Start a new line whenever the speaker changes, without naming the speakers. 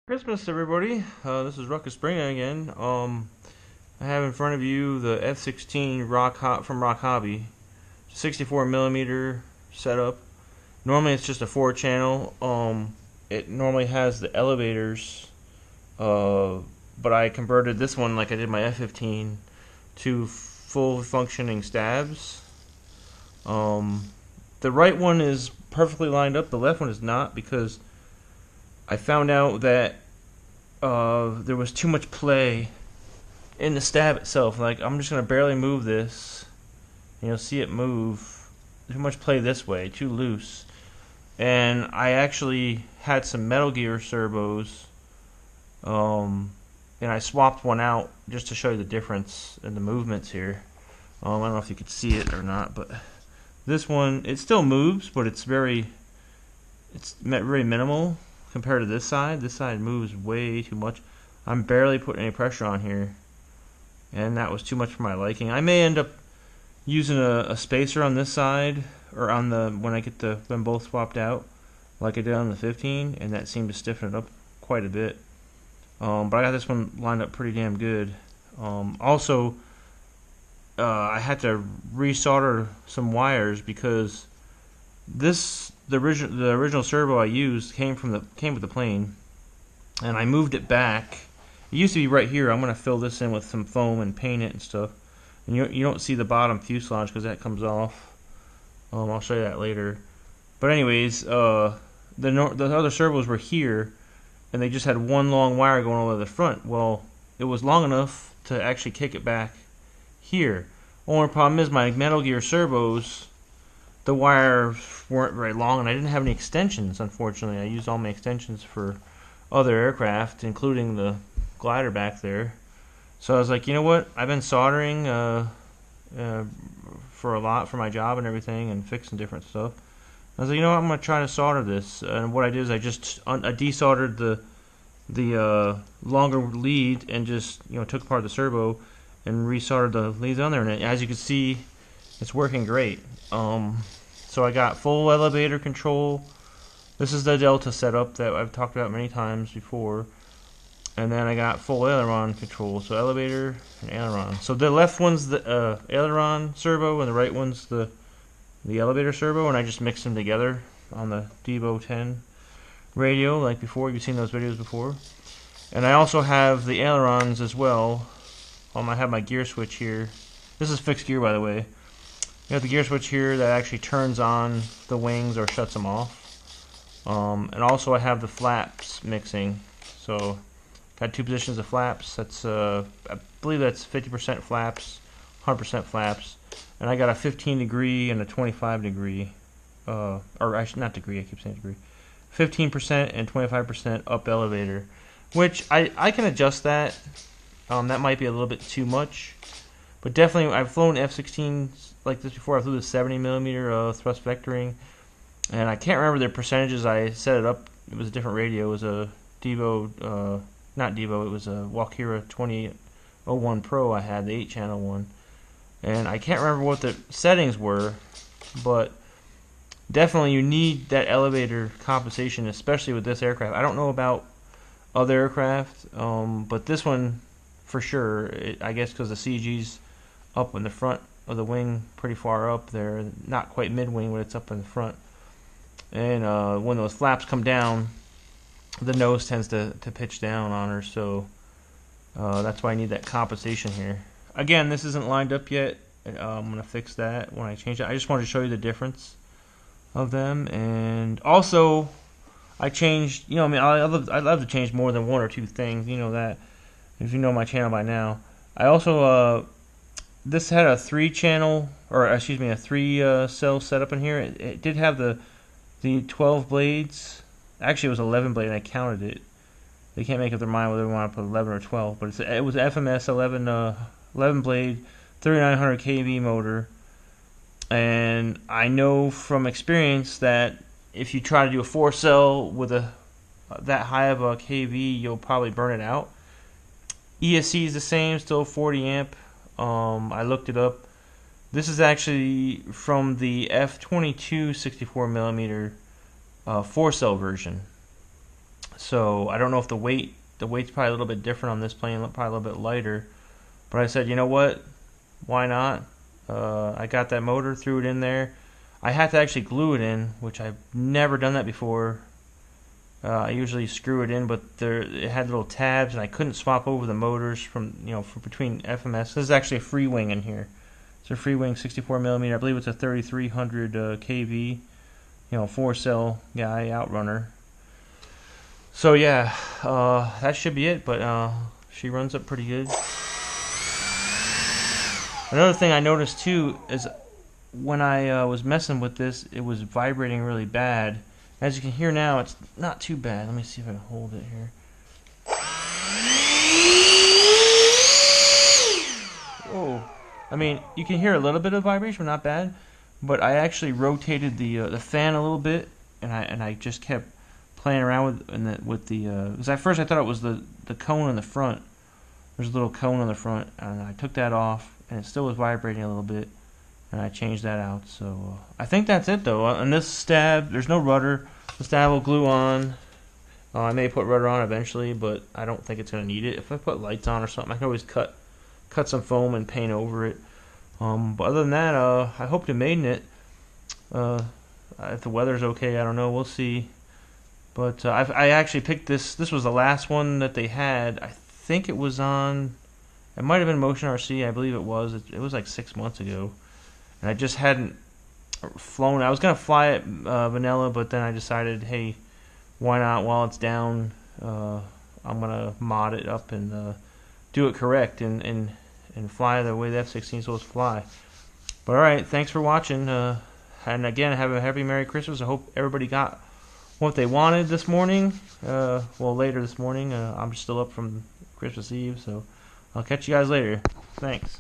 Christmas, everybody. This is Ruckus Spring again. I have in front of you the F16 from Roc Hobby, 64 millimeter setup. Normally it's just a 4-channel. It normally has the elevators, but I converted this one like I did my F15 to full functioning stabs. The right one is perfectly lined up. The left one is not because I found out that there was too much play in the stab itself. Like, I'm just going to barely move this, and you'll see it move. Too much play this way, too loose. And I actually had some Metal Gear servos, and I swapped one out just to show you the difference in the movements here. I don't know if you could see it or not, but this one, it still moves, but it's very minimal compared to this side. This side moves way too much. I'm barely putting any pressure on here, and that was too much for my liking. I may end up using a spacer on this side, or on the when I get them both swapped out, like I did on the 15, and that seemed to stiffen it up quite a bit. But I got this one lined up pretty damn good. Also, I had to resolder some wires because the original servo I used came with the plane, and I moved it back. It used to be right here. I'm gonna fill this in with some foam and paint it and stuff. And you don't see the bottom fuselage because that comes off. I'll show you that later. But anyways, the other servos were here, and they just had one long wire going all the way to the front. Well, it was long enough to actually kick it back here. Only problem is my Metal Gear servos, the wires weren't very long, and I didn't have any extensions, unfortunately. I used all my extensions for other aircraft, including the glider back there. So I was like, you know what? I've been soldering for my job and everything, and fixing different stuff. I was like, you know what? I'm going to try to solder this. And what I did is I just I desoldered the longer lead and just took apart the servo and resoldered the leads on there. And as you can see, it's working great. So I got full elevator control. This is the Delta setup that I've talked about many times before. And then I got full aileron control. So elevator and aileron. So the left one's the aileron servo, and the right one's the elevator servo. And I just mixed them together on the Devo 10 radio like before. You've seen those videos before. And I also have the ailerons as well. I have my gear switch here. This is fixed gear, by the way. You have the gear switch here that actually turns on the wings or shuts them off. And also I have the flaps mixing. So got 2 positions of flaps. That's I believe that's 50% flaps, 100% flaps. And I got a 15 degree and a 25 degree, or actually not degree, I keep saying degree. 15% and 25% up elevator, which I can adjust that. That might be a little bit too much. But definitely, I've flown F-16s like this before. I flew the 70 millimeter thrust vectoring, and I can't remember the percentages. I set it up. It was a different radio. It was a Devo, not Devo. It was a Walkera 2001 Pro. I had the 8-channel one, and I can't remember what the settings were, but definitely you need that elevator compensation, especially with this aircraft. I don't know about other aircraft, but this one for sure. I guess because the CG's up in the front of the wing, pretty far up there, not quite mid-wing, but it's up in the front. And when those flaps come down, the nose tends to pitch down on her, so that's why I need that compensation here. Again, this isn't lined up yet. I'm going to fix that when I change it. I just wanted to show you the difference of them. And also, I changed, I love to change more than one or two things, that, if you know my channel by now. I also, this had a 3-channel, or excuse me, a 3-cell setup in here. It did have the 12 blades. Actually, it was 11 blade, and I counted it. They can't make up their mind whether they want to put 11 or 12, but it was FMS 11 blade, 3900 kV motor. And I know from experience that if you try to do a 4-cell with that high of a kV, you'll probably burn it out. ESC is the same, still 40 amp. I looked it up. This is actually from the F22 64 millimeter 4-cell version. So I don't know if the weight's probably a little bit different on this plane, probably a little bit lighter. But I said, you know what? Why not? I got that motor, threw it in there. I had to actually glue it in, which I've never done that before. I usually screw it in, but it had little tabs, and I couldn't swap over the motors from between FMS. This is actually a free wing in here. It's a free wing 64 millimeter. I believe it's a 3300 kV. 4-cell guy outrunner. So yeah, that should be it. But she runs up pretty good. Another thing I noticed too is when I was messing with this, it was vibrating really bad. As you can hear now, it's not too bad. Let me see if I can hold it here. Whoa. I mean, you can hear a little bit of vibration, not bad. But I actually rotated the fan a little bit, and I just kept playing around with the because at first I thought it was the cone in the front. There's a little cone on the front, and I took that off, and it still was vibrating a little bit. And I changed that out. So I think that's it though. On this stab, there's no rudder. The stab will glue on. I may put rudder on eventually, but I don't think it's going to need it. If I put lights on or something, I can always cut some foam and paint over it. But other than that, I hope to maiden it. If the weather's okay, I don't know. We'll see. But I actually picked this. This was the last one that they had. I think it was on. It might have been Motion RC. I believe it was. It was like 6 months ago. And I just hadn't flown. I was going to fly it vanilla, but then I decided, hey, why not? While it's down, I'm going to mod it up and do it correct and fly the way the F16 is supposed to fly. But alright, thanks for watching. And again, have a happy Merry Christmas. I hope everybody got what they wanted this morning. Well, later this morning. I'm still up from Christmas Eve, so I'll catch you guys later. Thanks.